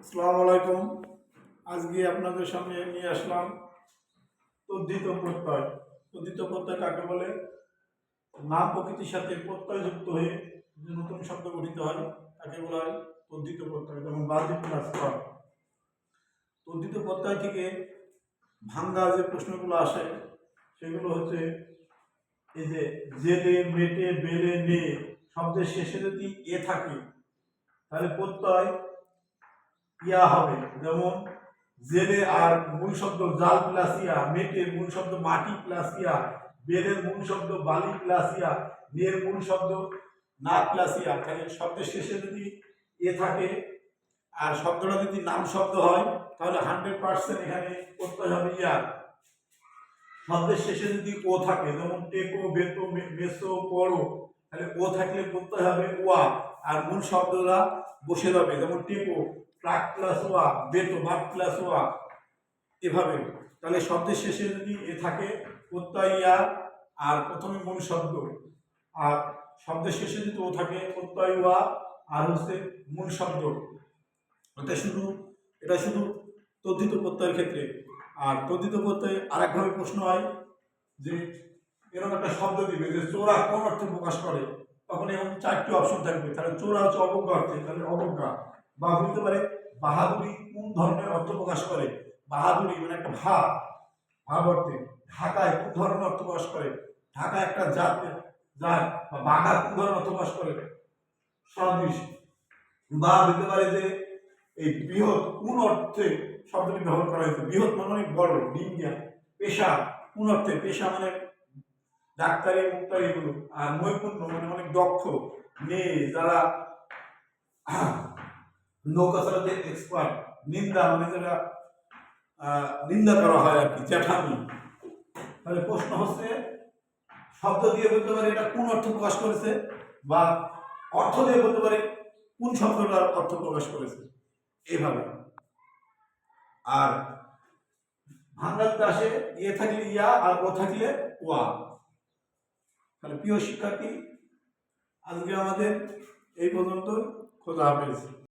আসসালামু আলাইকুম। আজকে আপনাদের সামনে নিয়ে আসলাম তদ্ধিত প্রত্যয়। তদ্ধিত প্রত্যয় কাকে বলে? নাম প্রকৃতির সাথে প্রত্যয় যুক্ত হয়ে যে নতুন শব্দ গঠিত হয় তাকে বলা হয় তদ্ধিত প্রত্যয়। যেমন বাদি প্লাস কর। তদ্ধিত প্রত্যয় থেকে ভাঙ্গা যে প্রশ্নগুলো আসে সেগুলো হচ্ছে এই যে জেলে, মেটে, বেলে, নে শব্দের শেষে যদি এ থাকে তাহলে প্রত্যয় ইয়া হবে। যেমন জেলে আর মূল শব্দ জাল প্লাস ইয়া, মেটে মূল শব্দ মাটি প্লাস ইয়া, বেলের মূল শব্দ বালি প্লাস ইয়া, নের মূল শব্দ না প্লাস ইয়া। তাহলে শব্দের শেষে যদি এ থাকে আর শব্দটা যদি নাম শব্দ হয় তাহলে 100% এখানে প্রত্যয় হবে ইয়া। শব্দের শেষে যদি ও থাকে, যেমন টেকো, বেতো, মেসো, পড়ো, তাহলে ও থাকলে প্রত্যয় হবে ওয়া আর মূল শব্দটা বসে যাবে। যেমন টেকো প্রাক প্লাস ওয়া, বেতো ভাগ প্লাস ওয়া, এভাবে। তাহলে শব্দের শেষে যদি এ থাকে প্রত্যয় ইয়া আর প্রথমে মূল শব্দ, আর শব্দের শেষে যদি ও থাকে প্রত্যয় ওয়া আর হচ্ছে মূল শব্দ। এটা শুধু তদ্ধিত প্রত্যয়ের ক্ষেত্রে। আর তদ্ধিত প্রত্যয়ে আরেকভাবে প্রশ্ন হয় যে এরকম একটা শব্দ দিবে যে চোরা কোন অর্থে প্রকাশ করে, তখন এরকম 4টি অপশন থাকবে। তাহলে চোরা হচ্ছে অবজ্ঞা অর্থে, তাহলে অবজ্ঞা। বা বলতে পারে বাহাদুরি কোন ধরনের অর্থ প্রকাশ করে? বাহাদুরি মানে একটা ভাব অর্থে। ঢাকায় কোন ধরনের অর্থ প্রকাশ করে? ঢাকা একটা জাত বা বাঘা কোন ধরনের অর্থ প্রকাশ করে? সদৃশ। বা বলতে পারে যে এই বৃহৎ কোন অর্থে শব্দটি ব্যবহার করা হয়েছে? বৃহৎ মানে অনেক বড়, ডিঙ্গিয়া। পেশা কোন অর্থে? পেশা মানে ডাক্তারি, মুক্তারি এগুলো। আর নৈপুণ্য মানে অনেক দক্ষ। নে যারা নৌকা চালাতে এক্সপার্ট। নিন্দা মানে যারা নিন্দা করা হয় আর কি, জ্যাঠামি। তাহলে প্রশ্ন হচ্ছে শব্দ দিয়ে বলতে পারে এটা কোন অর্থ প্রকাশ করেছে, বা অর্থ দিয়ে বলতে পারে কোন শব্দটার অর্থ প্রকাশ করেছে, এইভাবে। আর ভাঙ্গাতে আসে ইয়ে থাকলে ইয়া আর ও থাকলে ওয়া। তাহলে প্রিয় শিক্ষার্থী, আজকে আমাদের এই পর্যন্ত। খোদা হাফেজ।